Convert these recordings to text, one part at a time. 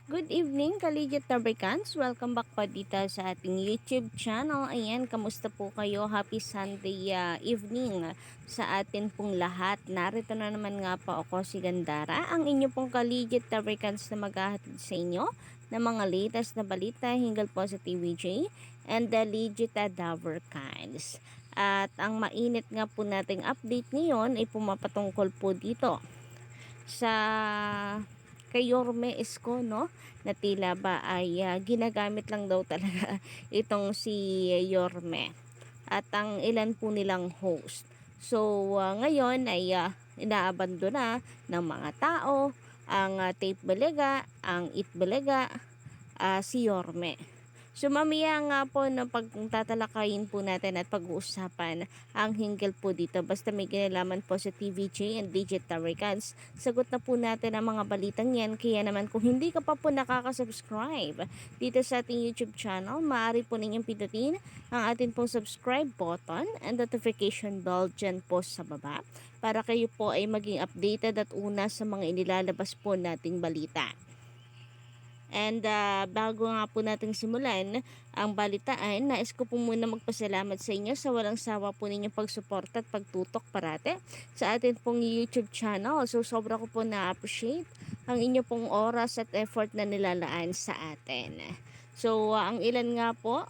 Good evening, Collegiate Tabricans. Welcome back po dito sa ating YouTube channel. Ayan, kamusta po kayo? Happy Sunday evening sa atin pong lahat. Narito na naman nga po ako si Gandara, ang inyo pong Collegiate Tabricans na maghahatid sa inyo ng mga latest na balita hinggil po sa TVJ and the Legit Tabricans. At ang mainit nga po nating update ngayon ay pumapatungkol po dito sa kay Yorme Isko, no, na tila ba ay ginagamit lang daw talaga itong si Yorme at ang ilan po nilang host. So ngayon ay inaabandona ng mga tao ang Tape Balaga, ang It Balaga, si Yorme. So mamaya nga po no, pagtatalakayin po natin at pag-uusapan ang hinggil po dito. Basta may kinalaman po sa TVJ and Digital Recans. Sagot na po natin ang mga balitang yan. Kaya naman kung hindi ka pa po nakaka-subscribe dito sa ating YouTube channel, maaari po ninyong pindutin ang ating pong subscribe button and notification bell dyan po sa baba para kayo po ay maging updated at una sa mga inilalabas po nating balita. And bago nga po natin simulan ang balitaan, nais ko po muna magpasalamat sa inyo sa walang sawa po ninyong pagsuporta at pagtutok parate sa atin pong YouTube channel. So sobra ko po na-appreciate ang inyo pong oras at effort na nilalaan sa atin. So ang ilan nga po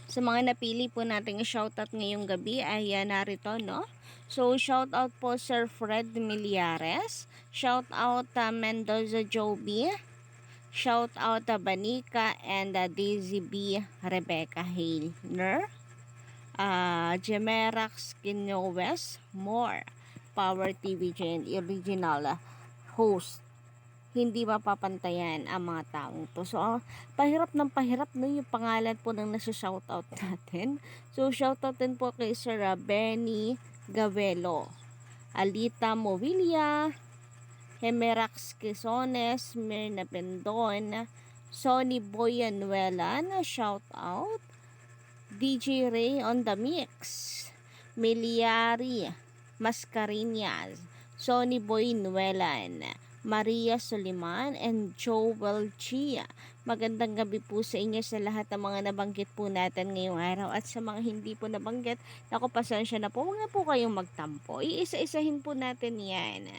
sa mga napili po nating shoutout ngayong gabi ay narito, no? So, shoutout po Sir Fred Millares, shoutout Mendoza Joby, shoutout Banika and Daisy B. Rebecca Hainer, Gemerax Quinoes, more Power TV and original host, hindi mapapantayan ang mga taong to. So, pahirap ng pahirap no yung pangalan po ng nasa-shoutout natin. So, shoutout din po kay Sir Benny Gavelo, Alita Movilla, Hemerax Quezones, Mirna Pendon, Sonny Boyanuelan, shoutout, DJ Ray on the Mix, Miliari Mascarinas, Sonny Boy Nuelan, Maria Soliman, and Joel Chia. Magandang gabi po sa inyo sa lahat ng mga nabanggit po natin ngayong araw at sa mga hindi po nabanggit, naku pasensya na po, huwag na po kayong magtampo. Iisa-isahin po natin yan.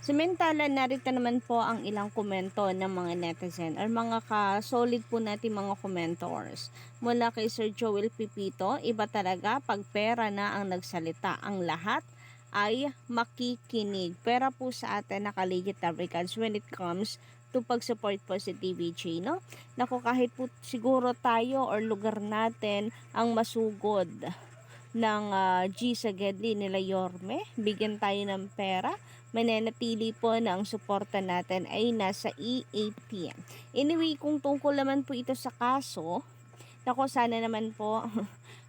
Samantala, narito naman po ang ilang komento ng mga netizen or mga ka-solid po natin mga commentors. Mula kay Sir Joel Pipito, iba talaga pag pera na ang nagsalita. Ang lahat ay makikinig. Pera po sa atin nakaligit Africans when it comes to pag-support po sa TVJ, no? Naku, kahit po siguro tayo or lugar natin ang masugod ng G sa Gedli nila Yorme, bigyan tayo ng pera, mananatili po na ang suporta natin ay nasa EAP. Anyway, kung tungkol naman po ito sa kaso, nako sana naman po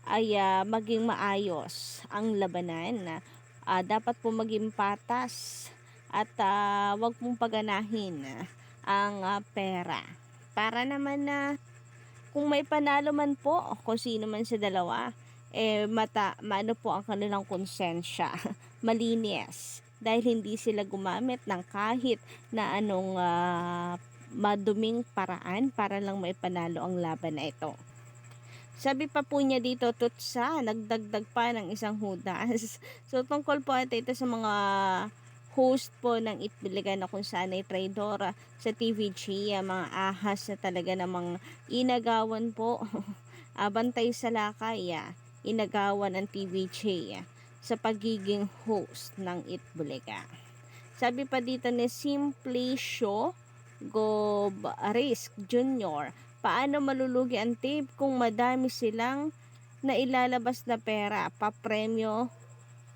ay maging maayos ang labanan. Dapat po maging patas at wag mong paganahin ang pera. Para naman na kung may panalo man po, kung sino man sa dalawa, maano po ang kanilang konsensya, malinis. Dahil hindi sila gumamit ng kahit na anong maduming paraan para lang maipanalo ang laban na ito. Sabi pa po niya dito, tutsa, nagdagdag pa ng isang hudas. So, tungkol po ito sa mga host po ng Itbiligan na kung saan ay traidora sa TVG, mga ahas na talaga namang inagawan po, bantay sa lakay, inagawan ng TVJ sa pagiging host ng Itbulaga. Sabi pa dito ni Simplicio Risk Jr., paano malulugi ang tape kung madami silang nailalabas na pera, papremyo,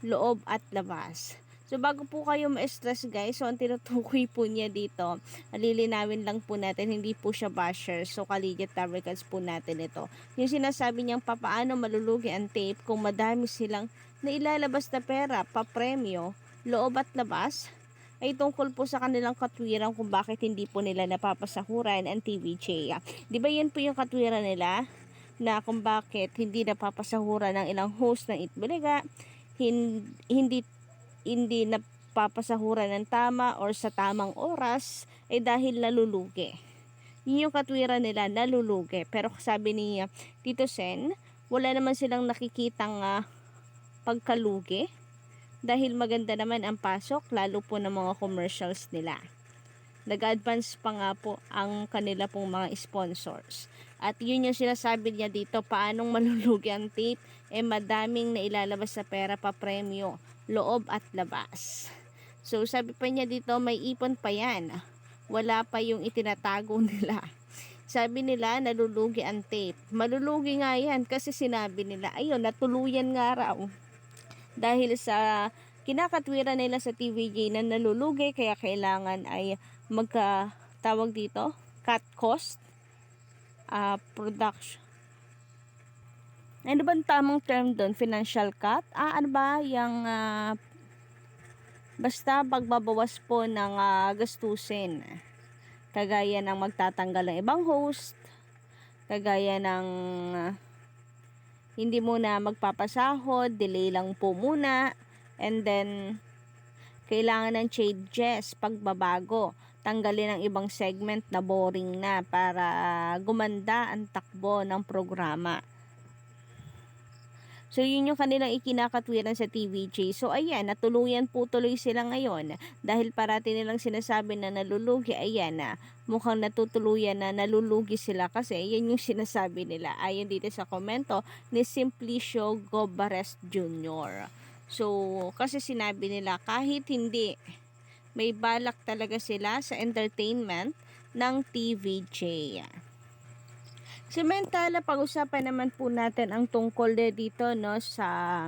loob at labas. So, bago po kayo ma-stress guys, so ang tinutukoy po niya dito, lilinawin lang po natin, hindi po siya basher. So, Collegiate Tabricans po natin ito. Yung sinasabi niyang papaano malulugi ang tape kung madami silang nailalabas na pera, papremyo, loob at labas, ay tungkol po sa kanilang katwiran kung bakit hindi po nila napapasahuran ang TVJ. Di ba yan po yung katwiran nila? Na kung bakit hindi napapasahuran ng ilang host ng Itbulaga, hindi nagpapasahuran ng tama or sa tamang oras, ay dahil nalulugi. Yun yung katwiran nila, nalulugi. Pero sabi ni Tito Sen, wala naman silang nakikitang pagkalugi dahil maganda naman ang pasok, lalo po ng mga commercials nila. Nag-advance pa nga po ang kanila pong mga sponsors. At yun yung sinasabi niya dito, paanong malulugi ang tape? Madaming na ilalabas sa pera pa premyo, loob at labas. So sabi pa niya dito, may ipon pa yan. Wala pa yung itinatago nila. Sabi nila, nalulugi ang tape. Malulugi nga yan kasi sinabi nila, ayun, natuluyan nga raw. Dahil sa kinakatwiran nila sa TVJ na nalulugi, kaya kailangan ay tawag dito, cut cost, production. Ano ba ang tamang term doon? Financial cut? Ano ba yung basta pagbabawas po ng gastusin. Kagaya ng magtatanggal ng ibang host, kagaya ng hindi muna magpapasahod, delay lang po muna, and then kailangan ng changes, pagbabago, tanggalin ang ibang segment na boring na para gumanda ang takbo ng programa. So yun yung kanilang ikinakatwiran sa TVJ. So ayan, natuluyan po tuloy sila ngayon dahil parati nilang sinasabi na nalulugi. Ayan na, mukhang natutuluyan na nalulugi sila kasi yan yung sinasabi nila. Ayon dito sa komento ni Simplicio Gobares Jr. So kasi sinabi nila kahit hindi, may balak talaga sila sa entertainment ng TVJ. Samantala, pag-usapan naman po natin ang tungkol dito no sa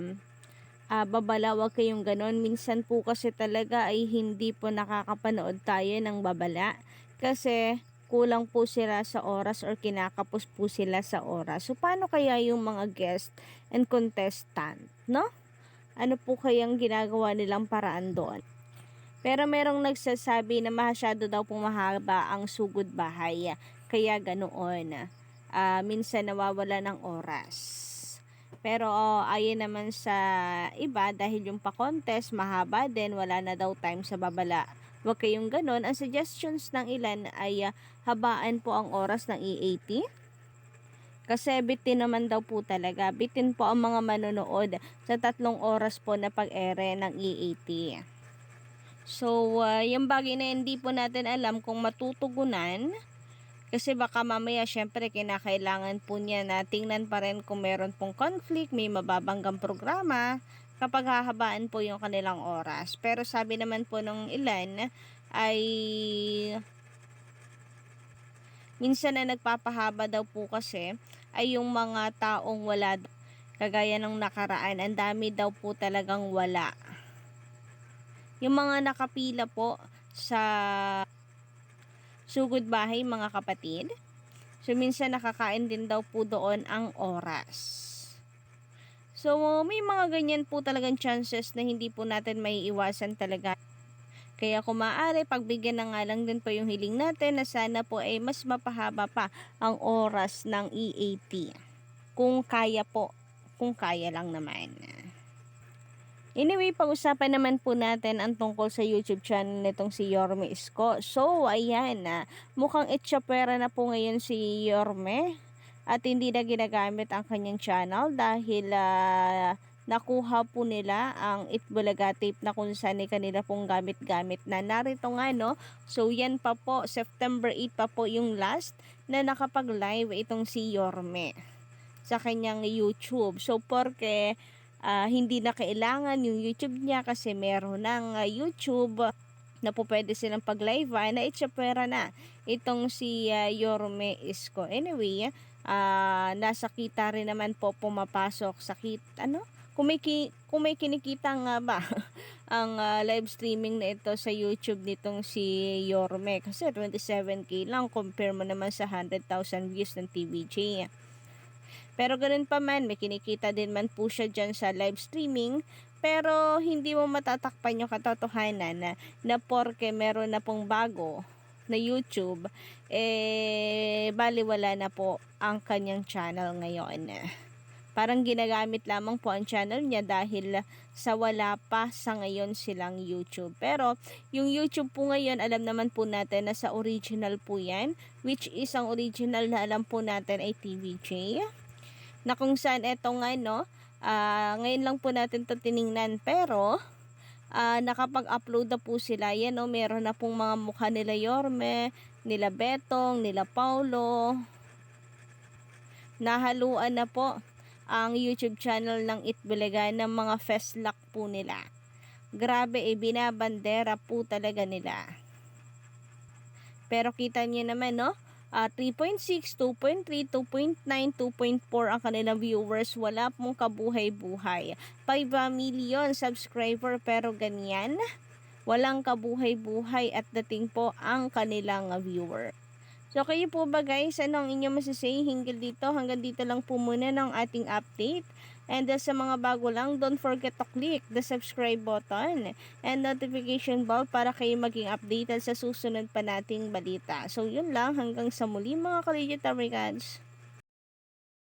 babala. Wag kayong ganon. Minsan po kasi talaga ay hindi po nakakapanood tayo ng babala kasi kulang po sila sa oras or kinakapos po sila sa oras. So paano kaya yung mga guest and contestant, no? Ano po kayang ginagawa nilang paraan doon? Pero merong nagsasabi na masyado daw pong mahaba ang sugod bahay. Kaya ganoon. Minsan nawawala ng oras. Pero ayon naman sa iba, dahil yung pa-contest mahaba din, wala na daw time sa babala. Huwag kayong ganon. Ang suggestions ng ilan ay habaan po ang oras ng EAT. Kasi bitin naman daw po talaga. Bitin po ang mga manonood sa 3 oras po na pag-ere ng EAT. So, yung bagay na hindi po natin alam kung matutugunan. Kasi baka mamaya syempre kinakailangan po niya na tingnan pa rin kung meron pong conflict, may mababanggang programa kapag hahabaan po yung kanilang oras. Pero sabi naman po nung ilan ay minsan na nagpapahaba daw po kasi ay yung mga taong wala, kagaya nung nakaraan, ang dami daw po talagang wala. Yung mga nakapila po sa sugod bahay, mga kapatid. So minsan nakakain din daw po doon ang oras. So may mga ganyan po talagang chances na hindi po natin maiiwasan talaga. Kaya kung maaari, pagbigyan na nga lang din po yung hiling natin na sana po ay mas mapahaba pa ang oras ng EAT. Kung kaya po, kung kaya lang naman. Anyway, pag-usapan naman po natin ang tungkol sa YouTube channel nitong si Yorme Isko. So, ayan na. Mukhang itchapera na po ngayon si Yorme. At hindi na ginagamit ang kanyang channel dahil nakuha po nila ang Itbulaga tape na kung saan ay kanila pong gamit-gamit na. Narito nga no. So, yan pa po. September 8 pa po yung last na nakapag-live itong si Yorme sa kanyang YouTube. So, porque hindi na kailangan yung YouTube niya kasi meron ng YouTube na po pwede silang pag-live na itchapera na itong si Yorme Isko. Anyway, nasa kita rin naman po pumapasok sa kung may kinikita nga ba ang live streaming na ito sa YouTube nitong si Yorme kasi 27k lang compare mo naman sa 100,000 views ng TVJ. Pero ganun pa man, may kinikita din man po siya dyan sa live streaming. Pero hindi mo matatakpan yung katotohanan na porke meron na pong bago na YouTube, baliwala na po ang kanyang channel ngayon. Parang ginagamit lamang po ang channel niya dahil sa wala pa sa ngayon silang YouTube. Pero yung YouTube po ngayon, alam naman po natin na sa original po yan, which is ang original na alam po natin ay TVJ, na kung saan eto nga no, ngayon lang po natin to tiningnan, pero nakapag-upload na po sila. Yan no, meron na pong mga mukha nila Yorme, nila Betong, nila Paulo. Nahaluan na po ang YouTube channel ng Itbulaga ng mga festlock po nila. Grabe, binabandera po talaga nila. Pero kita niyo naman no, 3.6, 2.3, 2.9, 2.4 ang kanilang viewers. Wala pong kabuhay-buhay. 5 million subscriber pero ganyan, walang kabuhay-buhay at dating po ang kanilang viewer. So kayo po ba guys, ano ang inyong masasay hinggil dito? Hanggang dito lang po muna ng ating update. And sa mga bago lang, don't forget to click the subscribe button and notification bell para kayo maging updated sa susunod pa nating balita. So yun lang, hanggang sa muli mga ka-Legit Americans.